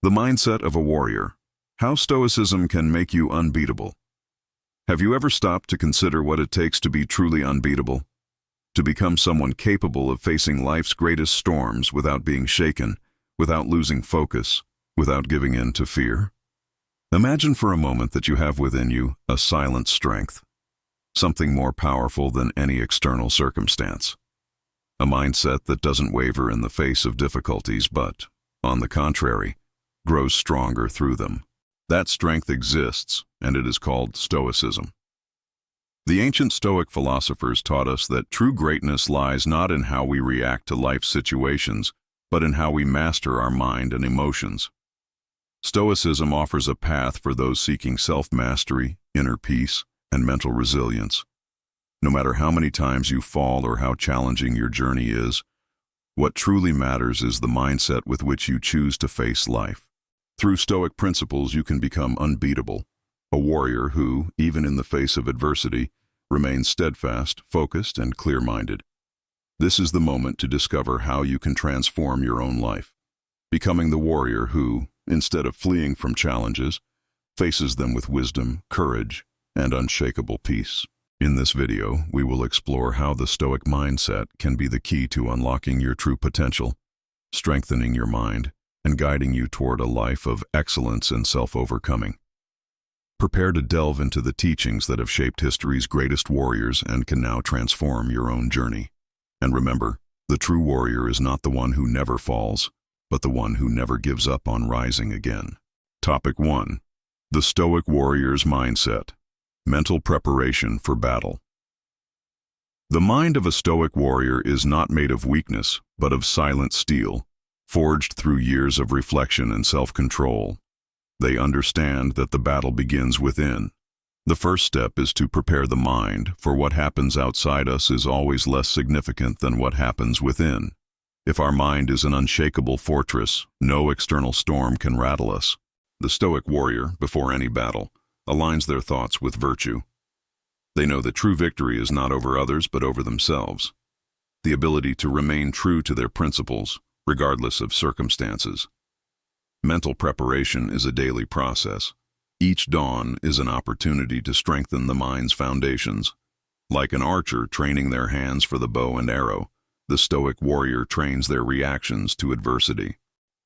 The mindset of a warrior. How Stoicism can make you unbeatable. Have you ever stopped to consider what it takes to be truly unbeatable? To become someone capable of facing life's greatest storms without being shaken, without losing focus, without giving in to fear? Imagine for a moment that you have within you a silent strength, something more powerful than any external circumstance. A mindset that doesn't waver in the face of difficulties but, on the contrary, grows stronger through them. That strength exists, and it is called Stoicism. The ancient Stoic philosophers taught us that true greatness lies not in how we react to life's situations, but in how we master our mind and emotions. Stoicism offers a path for those seeking self-mastery, inner peace, and mental resilience. No matter how many times you fall or how challenging your journey is, what truly matters is the mindset with which you choose to face life. Through Stoic principles, you can become unbeatable, a warrior who, even in the face of adversity, remains steadfast, focused, and clear-minded. This is the moment to discover how you can transform your own life, becoming the warrior who, instead of fleeing from challenges, faces them with wisdom, courage, and unshakable peace. In this video, we will explore how the Stoic mindset can be the key to unlocking your true potential, strengthening your mind, and guiding you toward a life of excellence and self-overcoming. Prepare to delve into the teachings that have shaped history's greatest warriors and can now transform your own journey. And remember, the true warrior is not the one who never falls, but the one who never gives up on rising again. Topic 1. The Stoic Warrior's Mindset. Mental Preparation for Battle. The mind of a Stoic warrior is not made of weakness, but of silent steel, forged through years of reflection and self-control. They understand that the battle begins within. The first step is to prepare the mind, for what happens outside us is always less significant than what happens within. If our mind is an unshakable fortress, no external storm can rattle us. The Stoic warrior, before any battle, aligns their thoughts with virtue. They know that true victory is not over others but over themselves. The ability to remain true to their principles, regardless of circumstances. Mental preparation is a daily process. Each dawn is an opportunity to strengthen the mind's foundations. Like an archer training their hands for the bow and arrow, the Stoic warrior trains their reactions to adversity.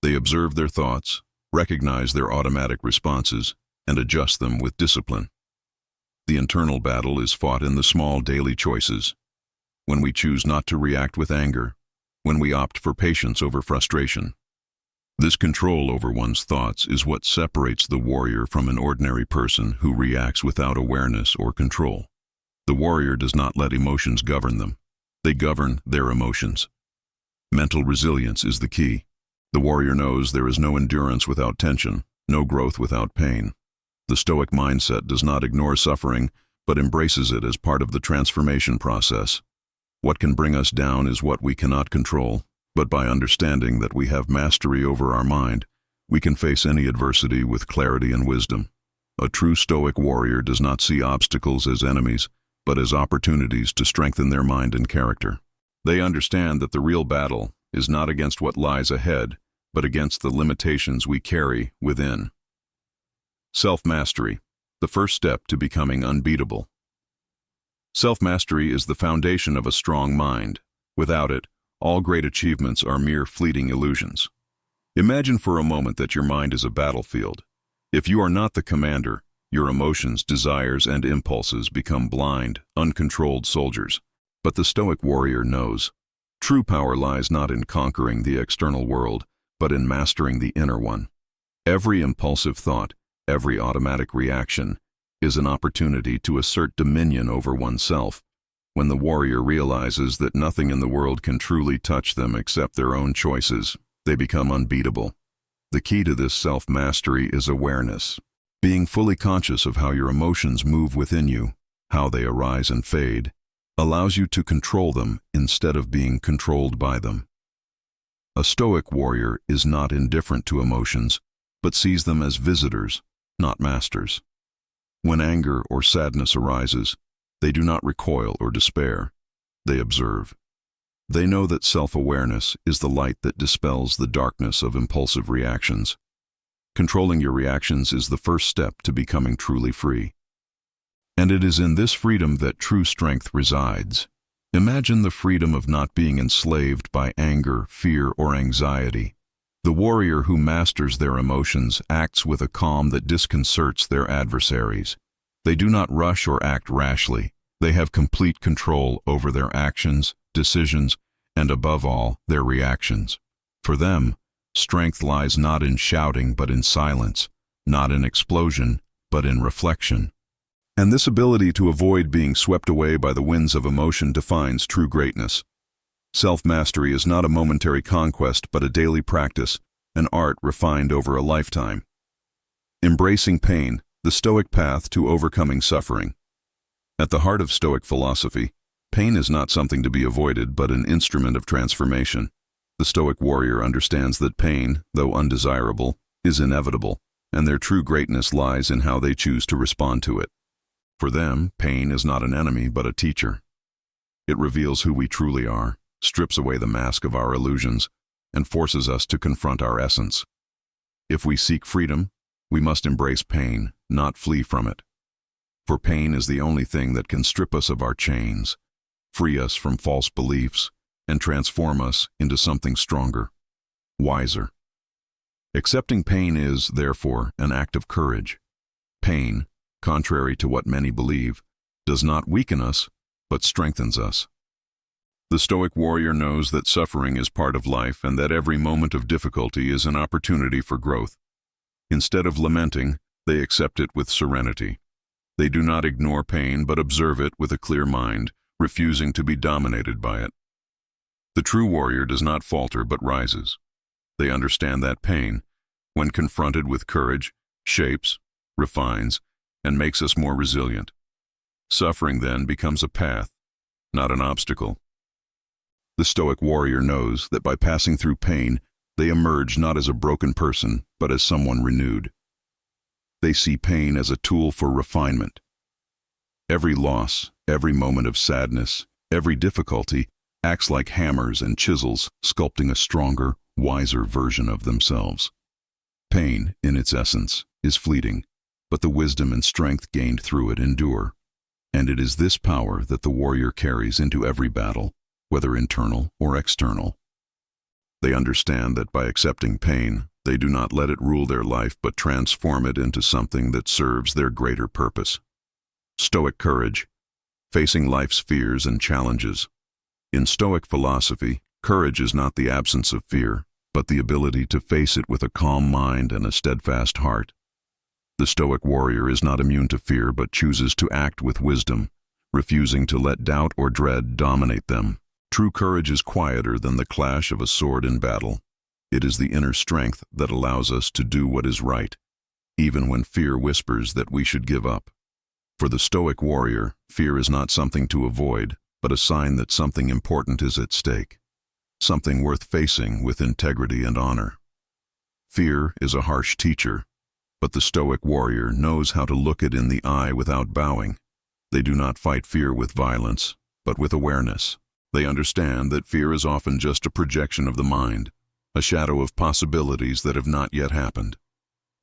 They observe their thoughts, recognize their automatic responses, and adjust them with discipline. The internal battle is fought in the small daily choices. When we choose not to react with anger, when we opt for patience over frustration. This control over one's thoughts is what separates the warrior from an ordinary person who reacts without awareness or control. The warrior does not let emotions govern them. They govern their emotions. Mental resilience is the key. The warrior knows there is no endurance without tension, no growth without pain. The Stoic mindset does not ignore suffering, but embraces it as part of the transformation process. What can bring us down is what we cannot control, but by understanding that we have mastery over our mind, we can face any adversity with clarity and wisdom. A true Stoic warrior does not see obstacles as enemies, but as opportunities to strengthen their mind and character. They understand that the real battle is not against what lies ahead, but against the limitations we carry within. Self-mastery, the first step to becoming unbeatable. Self-mastery is the foundation of a strong mind. Without it, all great achievements are mere fleeting illusions. Imagine for a moment that your mind is a battlefield. If you are not the commander, your emotions, desires, and impulses become blind, uncontrolled soldiers. But the Stoic warrior knows. True power lies not in conquering the external world, but in mastering the inner one. Every impulsive thought, every automatic reaction, is an opportunity to assert dominion over oneself. When the warrior realizes that nothing in the world can truly touch them except their own choices, they become unbeatable. The key to this self-mastery is awareness. Being fully conscious of how your emotions move within you, how they arise and fade, allows you to control them instead of being controlled by them. A Stoic warrior is not indifferent to emotions, but sees them as visitors, not masters. When anger or sadness arises, they do not recoil or despair. They observe. They know that self-awareness is the light that dispels the darkness of impulsive reactions. Controlling your reactions is the first step to becoming truly free. And it is in this freedom that true strength resides. Imagine the freedom of not being enslaved by anger, fear, or anxiety. The warrior who masters their emotions acts with a calm that disconcerts their adversaries. They do not rush or act rashly. They have complete control over their actions, decisions, and above all, their reactions. For them, strength lies not in shouting but in silence, not in explosion but in reflection. And this ability to avoid being swept away by the winds of emotion defines true greatness. Self-mastery is not a momentary conquest but a daily practice, an art refined over a lifetime. Embracing pain, the Stoic path to overcoming suffering. At the heart of Stoic philosophy, pain is not something to be avoided but an instrument of transformation. The Stoic warrior understands that pain, though undesirable, is inevitable, and their true greatness lies in how they choose to respond to it. For them, pain is not an enemy but a teacher. It reveals who we truly are, strips away the mask of our illusions, and forces us to confront our essence. If we seek freedom, we must embrace pain, not flee from it. For pain is the only thing that can strip us of our chains, free us from false beliefs, and transform us into something stronger, wiser. Accepting pain is, therefore, an act of courage. Pain, contrary to what many believe, does not weaken us, but strengthens us. The Stoic warrior knows that suffering is part of life and that every moment of difficulty is an opportunity for growth. Instead of lamenting, they accept it with serenity. They do not ignore pain but observe it with a clear mind, refusing to be dominated by it. The true warrior does not falter but rises. They understand that pain, when confronted with courage, shapes, refines, and makes us more resilient. Suffering then becomes a path, not an obstacle. The Stoic warrior knows that by passing through pain, they emerge not as a broken person, but as someone renewed. They see pain as a tool for refinement. Every loss, every moment of sadness, every difficulty acts like hammers and chisels, sculpting a stronger, wiser version of themselves. Pain, in its essence, is fleeting, but the wisdom and strength gained through it endure. And it is this power that the warrior carries into every battle, whether internal or external. They understand that by accepting pain, they do not let it rule their life but transform it into something that serves their greater purpose. Stoic courage, facing life's fears and challenges. In Stoic philosophy, courage is not the absence of fear, but the ability to face it with a calm mind and a steadfast heart. The Stoic warrior is not immune to fear but chooses to act with wisdom, refusing to let doubt or dread dominate them. True courage is quieter than the clash of a sword in battle. It is the inner strength that allows us to do what is right, even when fear whispers that we should give up. For the Stoic warrior, fear is not something to avoid, but a sign that something important is at stake, something worth facing with integrity and honor. Fear is a harsh teacher, but the Stoic warrior knows how to look it in the eye without bowing. They do not fight fear with violence, but with awareness. They understand that fear is often just a projection of the mind, a shadow of possibilities that have not yet happened.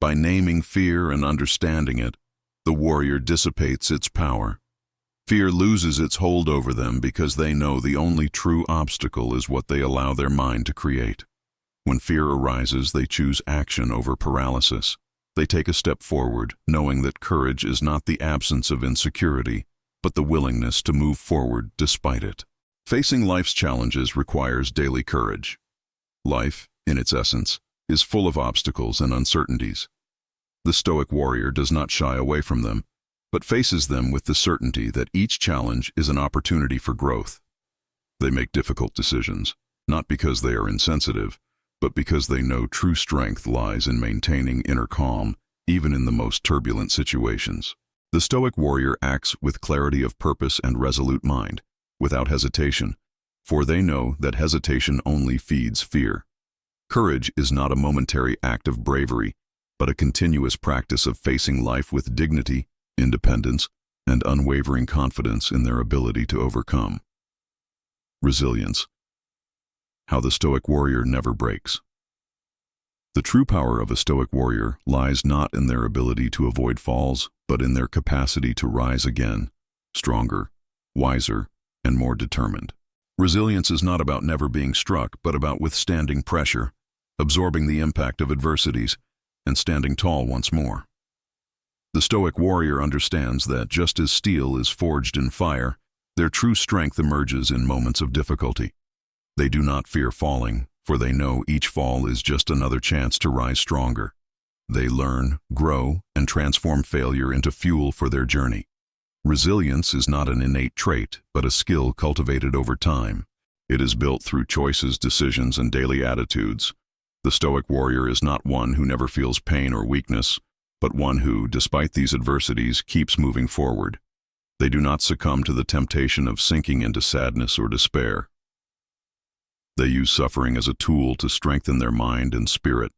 By naming fear and understanding it, the warrior dissipates its power. Fear loses its hold over them because they know the only true obstacle is what they allow their mind to create. When fear arises, they choose action over paralysis. They take a step forward, knowing that courage is not the absence of insecurity, but the willingness to move forward despite it. Facing life's challenges requires daily courage. Life, in its essence, is full of obstacles and uncertainties. The Stoic warrior does not shy away from them, but faces them with the certainty that each challenge is an opportunity for growth. They make difficult decisions, not because they are insensitive, but because they know true strength lies in maintaining inner calm, even in the most turbulent situations. The Stoic warrior acts with clarity of purpose and resolute mind, without hesitation, for they know that hesitation only feeds fear. Courage is not a momentary act of bravery, but a continuous practice of facing life with dignity, independence, and unwavering confidence in their ability to overcome. Resilience. How the Stoic warrior never breaks. The true power of a Stoic warrior lies not in their ability to avoid falls, but in their capacity to rise again, stronger, wiser, and more determined. Resilience is not about never being struck, but about withstanding pressure, absorbing the impact of adversities, and standing tall once more. The Stoic warrior understands that just as steel is forged in fire, their true strength emerges in moments of difficulty. They do not fear falling, for they know each fall is just another chance to rise stronger. They learn, grow, and transform failure into fuel for their journey. Resilience is not an innate trait, but a skill cultivated over time. It is built through choices, decisions, and daily attitudes. The Stoic warrior is not one who never feels pain or weakness, but one who, despite these adversities, keeps moving forward. They do not succumb to the temptation of sinking into sadness or despair. They use suffering as a tool to strengthen their mind and spirit.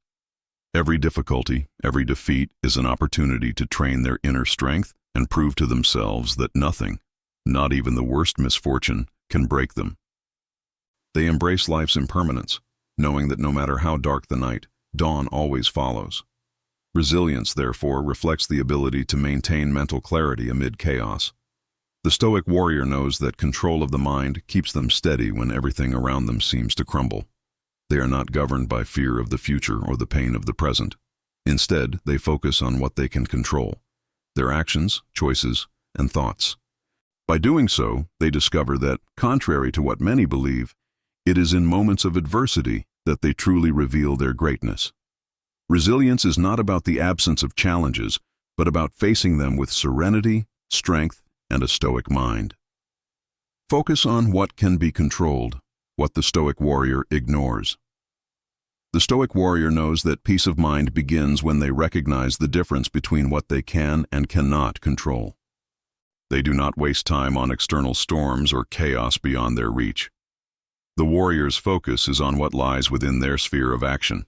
Every difficulty, every defeat is an opportunity to train their inner strength and prove to themselves that nothing, not even the worst misfortune, can break them. They embrace life's impermanence, knowing that no matter how dark the night, dawn always follows. Resilience, therefore, reflects the ability to maintain mental clarity amid chaos. The Stoic warrior knows that control of the mind keeps them steady when everything around them seems to crumble. They are not governed by fear of the future or the pain of the present. Instead, they focus on what they can control: their actions, choices, and thoughts. By doing so, they discover that, contrary to what many believe, it is in moments of adversity that they truly reveal their greatness. Resilience is not about the absence of challenges, but about facing them with serenity, strength, and a Stoic mind. Focus on what can be controlled, what the Stoic warrior ignores. The Stoic warrior knows that peace of mind begins when they recognize the difference between what they can and cannot control. They do not waste time on external storms or chaos beyond their reach. The warrior's focus is on what lies within their sphere of action: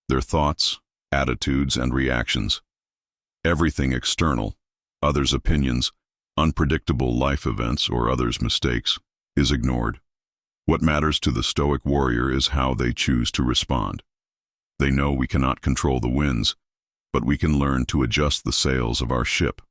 their thoughts, attitudes, and reactions. Everything external, others' opinions, unpredictable life events, or others' mistakes, is ignored. What matters to the Stoic warrior is how they choose to respond. They know we cannot control the winds, but we can learn to adjust the sails of our ship.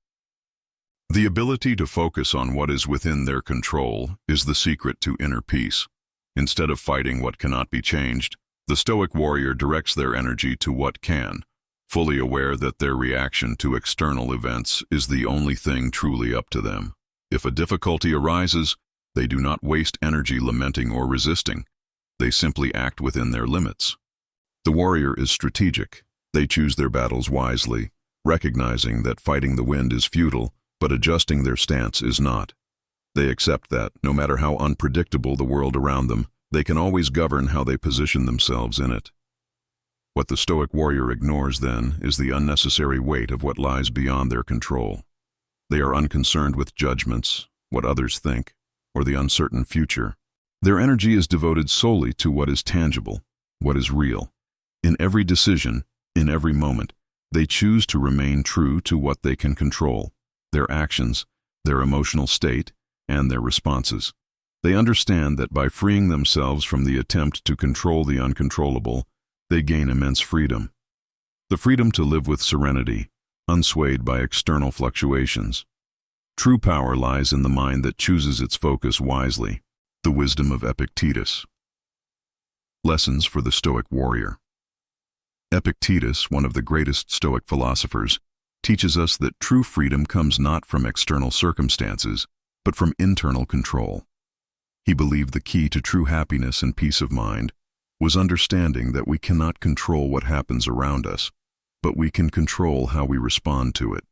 The ability to focus on what is within their control is the secret to inner peace. Instead of fighting what cannot be changed, the Stoic warrior directs their energy to what can, fully aware that their reaction to external events is the only thing truly up to them. If a difficulty arises, they do not waste energy lamenting or resisting. They simply act within their limits. The warrior is strategic. They choose their battles wisely, recognizing that fighting the wind is futile, but adjusting their stance is not. They accept that, no matter how unpredictable the world around them, they can always govern how they position themselves in it. What the Stoic warrior ignores, then, is the unnecessary weight of what lies beyond their control. They are unconcerned with judgments, what others think, or the uncertain future. Their energy is devoted solely to what is tangible, what is real. In every decision, in every moment, they choose to remain true to what they can control: their actions, their emotional state, and their responses. They understand that by freeing themselves from the attempt to control the uncontrollable, they gain immense freedom. The freedom to live with serenity, unswayed by external fluctuations. True power lies in the mind that chooses its focus wisely. The wisdom of Epictetus. Lessons for the Stoic warrior. Epictetus, one of the greatest Stoic philosophers, teaches us that true freedom comes not from external circumstances, but from internal control. He believed the key to true happiness and peace of mind was understanding that we cannot control what happens around us, but we can control how we respond to it.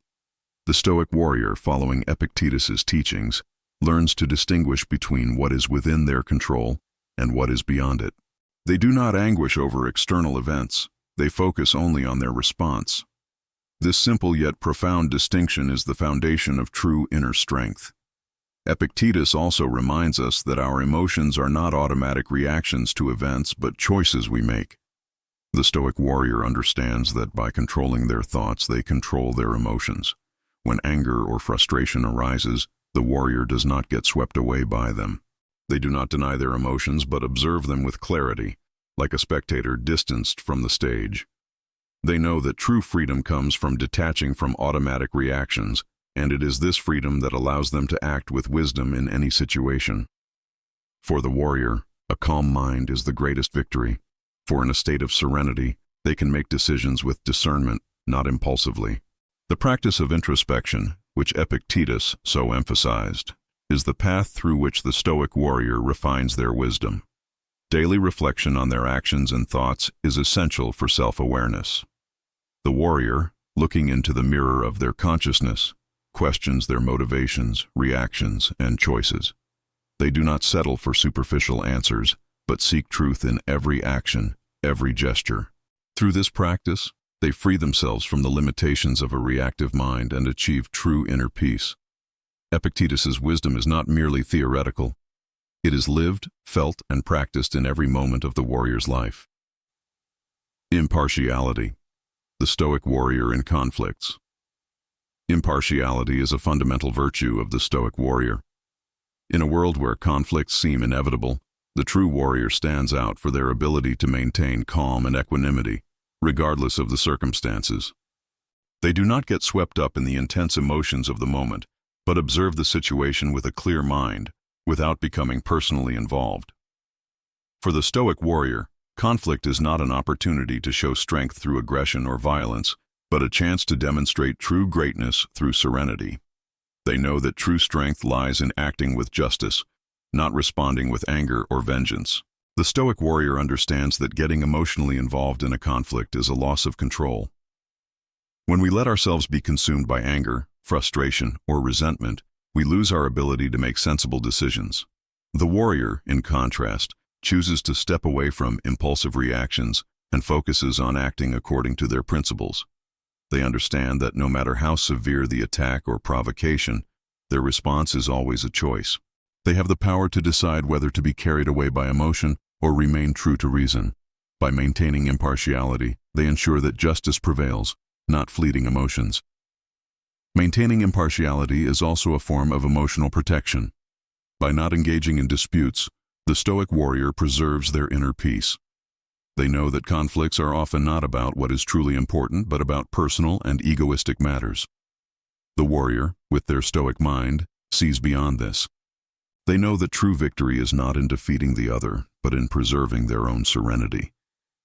The Stoic warrior, following Epictetus's teachings, learns to distinguish between what is within their control and what is beyond it. They do not anguish over external events. They focus only on their response. This simple yet profound distinction is the foundation of true inner strength. Epictetus also reminds us that our emotions are not automatic reactions to events, but choices we make. The Stoic warrior understands that by controlling their thoughts, they control their emotions. When anger or frustration arises, the warrior does not get swept away by them. They do not deny their emotions, but observe them with clarity, like a spectator distanced from the stage. They know that true freedom comes from detaching from automatic reactions, and it is this freedom that allows them to act with wisdom in any situation. For the warrior, a calm mind is the greatest victory, for in a state of serenity, they can make decisions with discernment, not impulsively. The practice of introspection, which Epictetus so emphasized, is the path through which the Stoic warrior refines their wisdom. Daily reflection on their actions and thoughts is essential for self-awareness. The warrior, looking into the mirror of their consciousness, questions their motivations, reactions, and choices. They do not settle for superficial answers, but seek truth in every action, every gesture. Through this practice, they free themselves from the limitations of a reactive mind and achieve true inner peace. Epictetus's wisdom is not merely theoretical. It is lived, felt, and practiced in every moment of the warrior's life. Impartiality. The Stoic warrior in conflicts. Impartiality is a fundamental virtue of the Stoic warrior. In a world where conflicts seem inevitable, the true warrior stands out for their ability to maintain calm and equanimity, regardless of the circumstances. They do not get swept up in the intense emotions of the moment, but observe the situation with a clear mind, without becoming personally involved. For the Stoic warrior, conflict is not an opportunity to show strength through aggression or violence, but a chance to demonstrate true greatness through serenity. They know that true strength lies in acting with justice, not responding with anger or vengeance. The Stoic warrior understands that getting emotionally involved in a conflict is a loss of control. When we let ourselves be consumed by anger, frustration, or resentment, we lose our ability to make sensible decisions. The warrior, in contrast, chooses to step away from impulsive reactions and focuses on acting according to their principles. They understand that no matter how severe the attack or provocation, their response is always a choice. They have the power to decide whether to be carried away by emotion or remain true to reason. By maintaining impartiality, they ensure that justice prevails, not fleeting emotions. Maintaining impartiality is also a form of emotional protection. By not engaging in disputes, the Stoic warrior preserves their inner peace. They know that conflicts are often not about what is truly important, but about personal and egoistic matters. The warrior, with their Stoic mind, sees beyond this. They know that true victory is not in defeating the other, but in preserving their own serenity.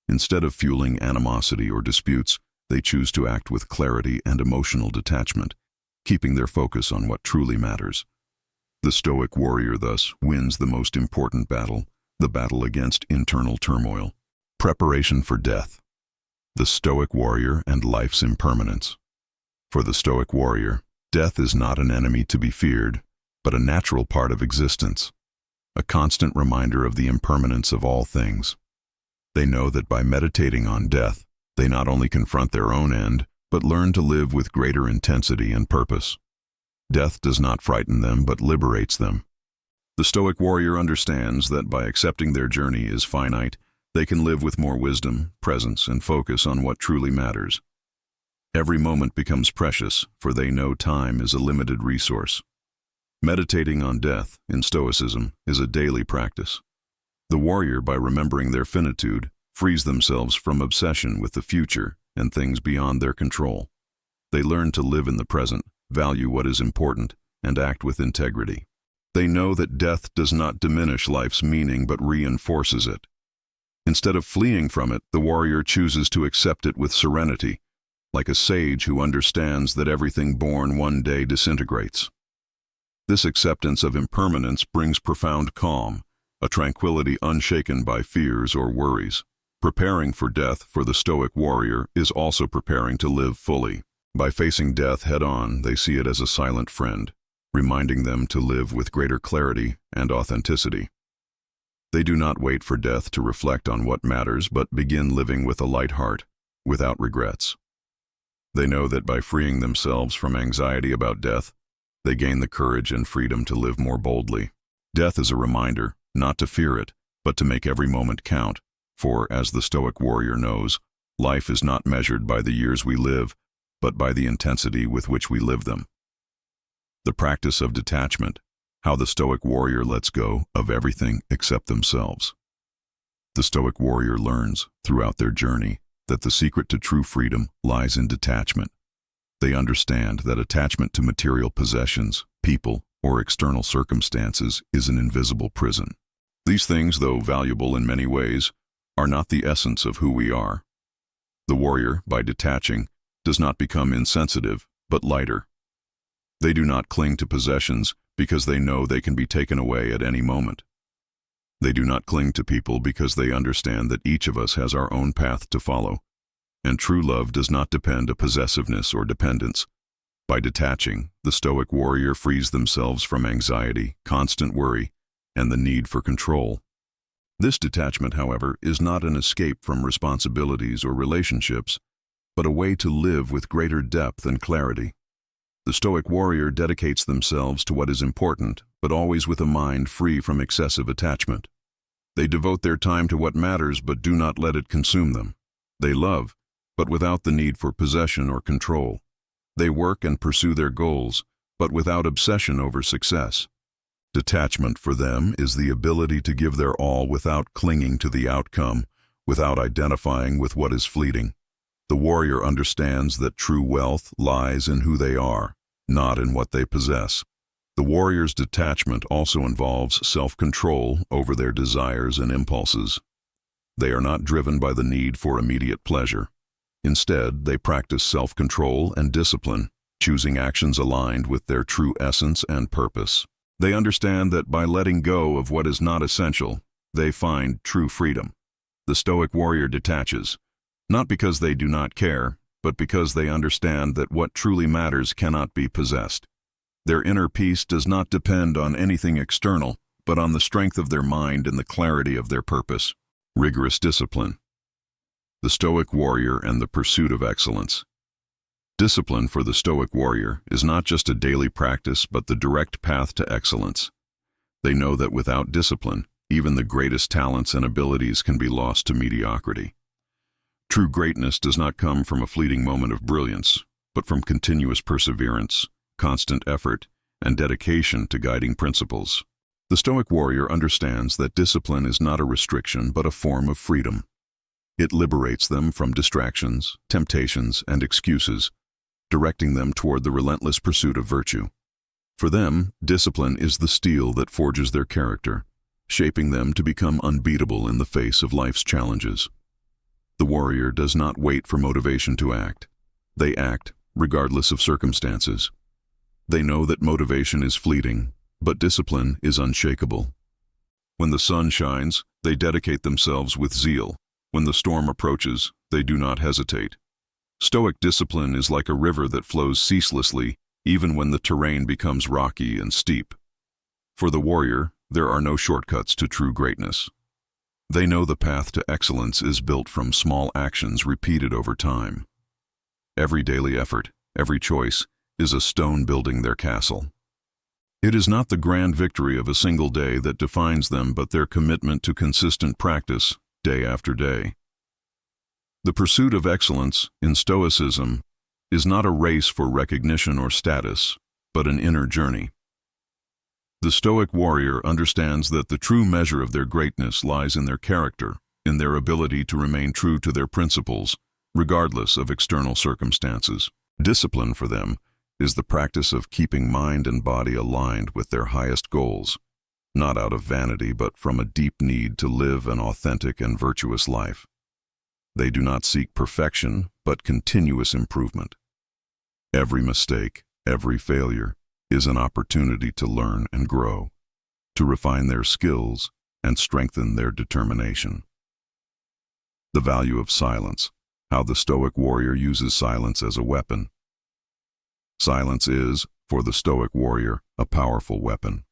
Instead of fueling animosity or disputes, they choose to act with clarity and emotional detachment, keeping their focus on what truly matters. The Stoic warrior thus wins the most important battle, the battle against internal turmoil. Preparation for death. The Stoic warrior and life's impermanence. For the Stoic warrior, death is not an enemy to be feared, but a natural part of existence, a constant reminder of the impermanence of all things. They know that by meditating on death, they not only confront their own end, but learn to live with greater intensity and purpose. Death does not frighten them, but liberates them. The Stoic warrior understands that by accepting their journey is finite, they can live with more wisdom, presence, and focus on what truly matters. Every moment becomes precious, for they know time is a limited resource. Meditating on death, in Stoicism, is a daily practice. The warrior, by remembering their finitude, frees themselves from obsession with the future and things beyond their control. They learn to live in the present, value what is important, and act with integrity. They know that death does not diminish life's meaning but reinforces it. Instead of fleeing from it, the warrior chooses to accept it with serenity, like a sage who understands that everything born one day disintegrates. This acceptance of impermanence brings profound calm, a tranquility unshaken by fears or worries. Preparing for death for the Stoic warrior is also preparing to live fully. By facing death head-on, they see it as a silent friend, reminding them to live with greater clarity and authenticity. They do not wait for death to reflect on what matters, but begin living with a light heart, without regrets. They know that by freeing themselves from anxiety about death, they gain the courage and freedom to live more boldly. Death is a reminder, not to fear it, but to make every moment count, for, as the Stoic warrior knows, life is not measured by the years we live, but by the intensity with which we live them. The practice of detachment, how the Stoic warrior lets go of everything except themselves. The Stoic warrior learns, throughout their journey, that the secret to true freedom lies in detachment. They understand that attachment to material possessions, people, or external circumstances is an invisible prison. These things, though valuable in many ways, are not the essence of who we are. The warrior, by detaching, does not become insensitive, but lighter. They do not cling to possessions because they know they can be taken away at any moment. They do not cling to people because they understand that each of us has our own path to follow, and true love does not depend on possessiveness or dependence. By detaching, the Stoic warrior frees themselves from anxiety, constant worry, and the need for control. This detachment, however, is not an escape from responsibilities or relationships, but a way to live with greater depth and clarity. The Stoic warrior dedicates themselves to what is important, but always with a mind free from excessive attachment. They devote their time to what matters but do not let it consume them. They love, but without the need for possession or control. They work and pursue their goals, but without obsession over success. Detachment for them is the ability to give their all without clinging to the outcome, without identifying with what is fleeting. The warrior understands that true wealth lies in who they are, not in what they possess. The warrior's detachment also involves self-control over their desires and impulses. They are not driven by the need for immediate pleasure. Instead, they practice self-control and discipline, choosing actions aligned with their true essence and purpose. They understand that by letting go of what is not essential, they find true freedom. The Stoic warrior detaches, not because they do not care, but because they understand that what truly matters cannot be possessed. Their inner peace does not depend on anything external, but on the strength of their mind and the clarity of their purpose. Rigorous discipline. The Stoic warrior and the pursuit of excellence. Discipline for the Stoic warrior is not just a daily practice, but the direct path to excellence. They know that without discipline, even the greatest talents and abilities can be lost to mediocrity. True greatness does not come from a fleeting moment of brilliance, but from continuous perseverance, constant effort, and dedication to guiding principles. The Stoic warrior understands that discipline is not a restriction but a form of freedom. It liberates them from distractions, temptations, and excuses, directing them toward the relentless pursuit of virtue. For them, discipline is the steel that forges their character, shaping them to become unbeatable in the face of life's challenges. The warrior does not wait for motivation to act. They act, regardless of circumstances. They know that motivation is fleeting, but discipline is unshakable. When the sun shines, they dedicate themselves with zeal. When the storm approaches, they do not hesitate. Stoic discipline is like a river that flows ceaselessly, even when the terrain becomes rocky and steep. For the warrior, there are no shortcuts to true greatness. They know the path to excellence is built from small actions repeated over time. Every daily effort, every choice, is a stone building their castle. It is not the grand victory of a single day that defines them, but their commitment to consistent practice, day after day. The pursuit of excellence, in Stoicism, is not a race for recognition or status, but an inner journey. The Stoic warrior understands that the true measure of their greatness lies in their character, in their ability to remain true to their principles, regardless of external circumstances. Discipline for them is the practice of keeping mind and body aligned with their highest goals, not out of vanity but from a deep need to live an authentic and virtuous life. They do not seek perfection, but continuous improvement. Every mistake, every failure, is an opportunity to learn and grow, to refine their skills and strengthen their determination. The value of silence, how the Stoic warrior uses silence as a weapon. Silence is, for the Stoic warrior, a powerful weapon.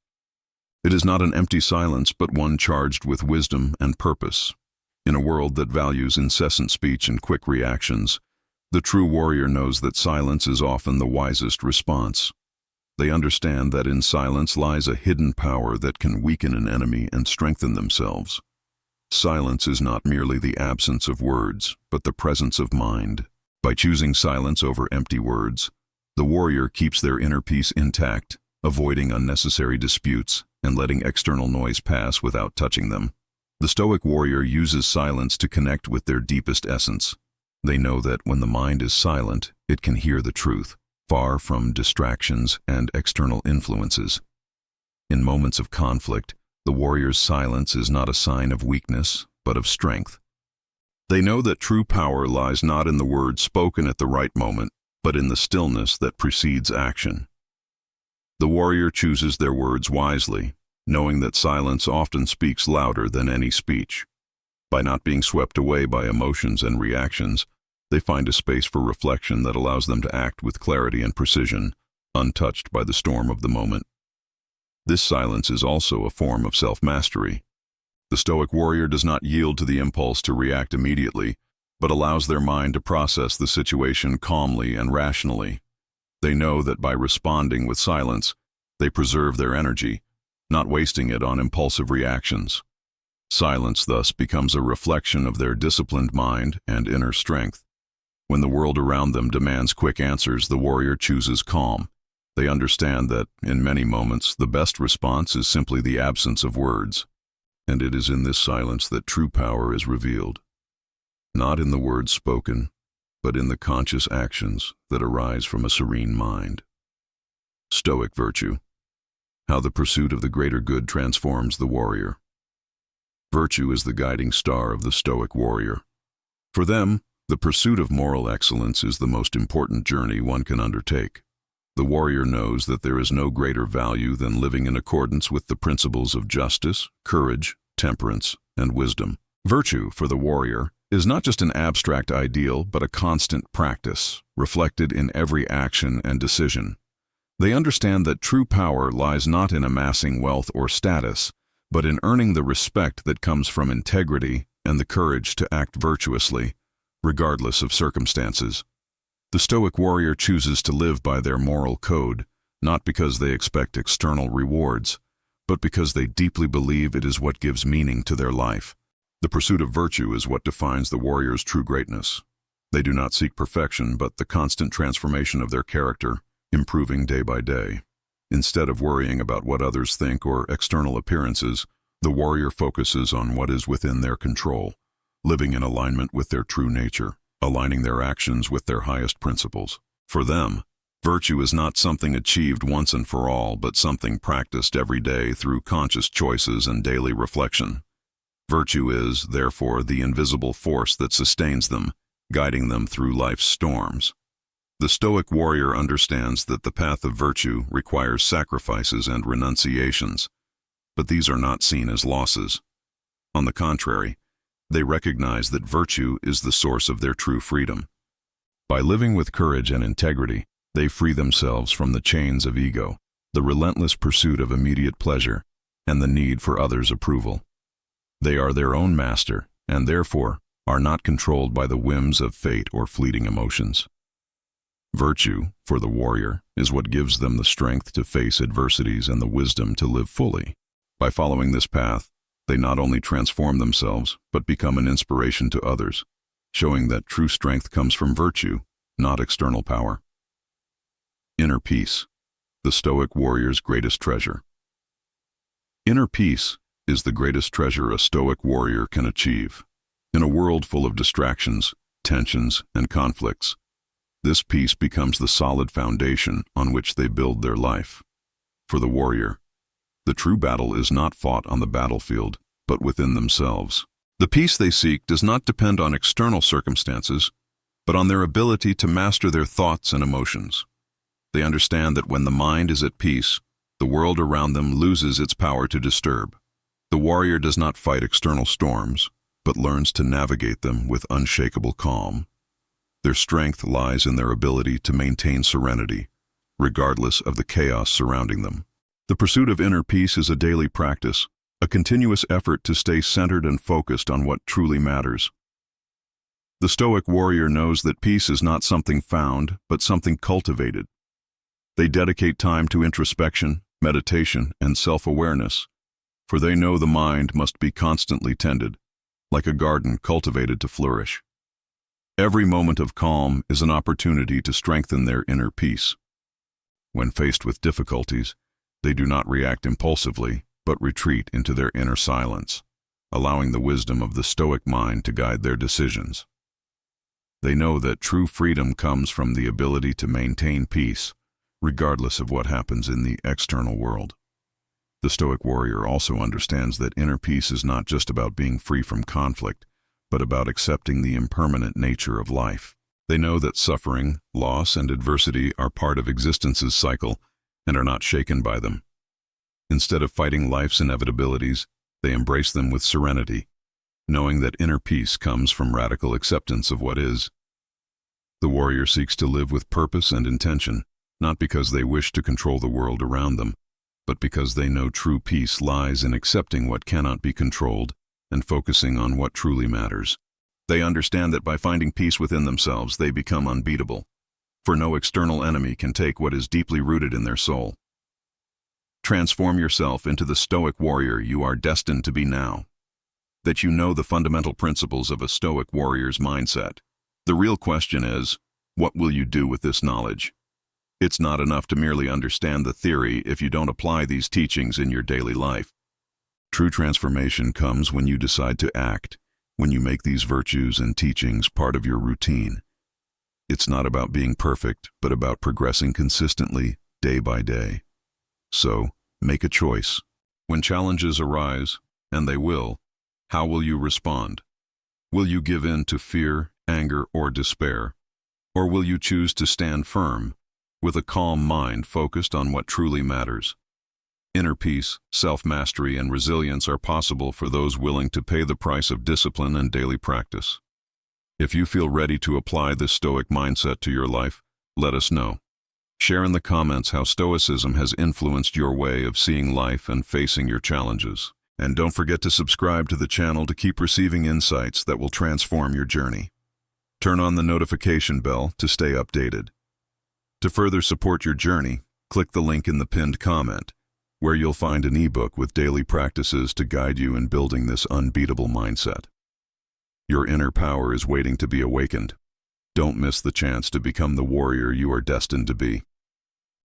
It is not an empty silence, but one charged with wisdom and purpose. In a world that values incessant speech and quick reactions, the true warrior knows that silence is often the wisest response. They understand that in silence lies a hidden power that can weaken an enemy and strengthen themselves. Silence is not merely the absence of words, but the presence of mind. By choosing silence over empty words, the warrior keeps their inner peace intact, avoiding unnecessary disputes and letting external noise pass without touching them. The Stoic warrior uses silence to connect with their deepest essence, They know that when the mind is silent, it can hear the truth, far from distractions and external influences. In moments of conflict, the warrior's silence is not a sign of weakness, but of strength. They know that true power lies not in the words spoken at the right moment, but in the stillness that precedes action. The warrior chooses their words wisely, knowing that silence often speaks louder than any speech. By not being swept away by emotions and reactions, they find a space for reflection that allows them to act with clarity and precision, untouched by the storm of the moment. This silence is also a form of self-mastery. The Stoic warrior does not yield to the impulse to react immediately, but allows their mind to process the situation calmly and rationally. They know that by responding with silence, they preserve their energy, not wasting it on impulsive reactions. Silence thus becomes a reflection of their disciplined mind and inner strength. When the world around them demands quick answers, the warrior chooses calm. They understand that, in many moments, the best response is simply the absence of words. And it is in this silence that true power is revealed. Not in the words spoken, but in the conscious actions that arise from a serene mind. Stoic virtue. How the pursuit of the greater good transforms the warrior. Virtue is the guiding star of the Stoic warrior. For them, the pursuit of moral excellence is the most important journey one can undertake. The warrior knows that there is no greater value than living in accordance with the principles of justice, courage, temperance, and wisdom. Virtue, for the warrior, is not just an abstract ideal, but a constant practice, reflected in every action and decision. They understand that true power lies not in amassing wealth or status, but in earning the respect that comes from integrity and the courage to act virtuously, regardless of circumstances. The Stoic warrior chooses to live by their moral code, not because they expect external rewards, but because they deeply believe it is what gives meaning to their life. The pursuit of virtue is what defines the warrior's true greatness. They do not seek perfection, but the constant transformation of their character, improving day by day. Instead of worrying about what others think or external appearances, the warrior focuses on what is within their control, living in alignment with their true nature, aligning their actions with their highest principles. For them, virtue is not something achieved once and for all, but something practiced every day through conscious choices and daily reflection. Virtue is, therefore, the invisible force that sustains them, guiding them through life's storms. The Stoic warrior understands that the path of virtue requires sacrifices and renunciations, but these are not seen as losses. On the contrary, they recognize that virtue is the source of their true freedom. By living with courage and integrity, they free themselves from the chains of ego, the relentless pursuit of immediate pleasure, and the need for others' approval. They are their own master, and therefore are not controlled by the whims of fate or fleeting emotions. Virtue, for the warrior, is what gives them the strength to face adversities and the wisdom to live fully. By following this path, they not only transform themselves, but become an inspiration to others, showing that true strength comes from virtue, not external power. Inner peace, the Stoic warrior's greatest treasure. Inner peace is the greatest treasure a Stoic warrior can achieve. In a world full of distractions, tensions, and conflicts, this peace becomes the solid foundation on which they build their life. For the warrior, the true battle is not fought on the battlefield, but within themselves. The peace they seek does not depend on external circumstances, but on their ability to master their thoughts and emotions. They understand that when the mind is at peace, the world around them loses its power to disturb. The warrior does not fight external storms, but learns to navigate them with unshakable calm. Their strength lies in their ability to maintain serenity, regardless of the chaos surrounding them. The pursuit of inner peace is a daily practice, a continuous effort to stay centered and focused on what truly matters. The Stoic warrior knows that peace is not something found, but something cultivated. They dedicate time to introspection, meditation, and self-awareness, for they know the mind must be constantly tended, like a garden cultivated to flourish. Every moment of calm is an opportunity to strengthen their inner peace. When faced with difficulties, they do not react impulsively, but retreat into their inner silence, allowing the wisdom of the Stoic mind to guide their decisions. They know that true freedom comes from the ability to maintain peace, regardless of what happens in the external world. The Stoic warrior also understands that inner peace is not just about being free from conflict, but about accepting the impermanent nature of life. They know that suffering, loss, and adversity are part of existence's cycle and are not shaken by them. Instead of fighting life's inevitabilities, they embrace them with serenity, knowing that inner peace comes from radical acceptance of what is. The warrior seeks to live with purpose and intention, not because they wish to control the world around them, but because they know true peace lies in accepting what cannot be controlled and focusing on what truly matters. They understand that by finding peace within themselves, they become unbeatable, for no external enemy can take what is deeply rooted in their soul. Transform yourself into the Stoic warrior you are destined to be now, that you know the fundamental principles of a Stoic warrior's mindset. The real question is, what will you do with this knowledge? It's not enough to merely understand the theory if you don't apply these teachings in your daily life. True transformation comes when you decide to act, when you make these virtues and teachings part of your routine. It's not about being perfect, but about progressing consistently, day by day. So, make a choice. When challenges arise, and they will, how will you respond? Will you give in to fear, anger, or despair? Or will you choose to stand firm, with a calm mind focused on what truly matters? Inner peace, self-mastery, and resilience are possible for those willing to pay the price of discipline and daily practice. If you feel ready to apply this Stoic mindset to your life, let us know. Share in the comments how Stoicism has influenced your way of seeing life and facing your challenges. And don't forget to subscribe to the channel to keep receiving insights that will transform your journey. Turn on the notification bell to stay updated. To further support your journey, click the link in the pinned comment, where you'll find an ebook with daily practices to guide you in building this unbeatable mindset. Your inner power is waiting to be awakened. Don't miss the chance to become the warrior you are destined to be.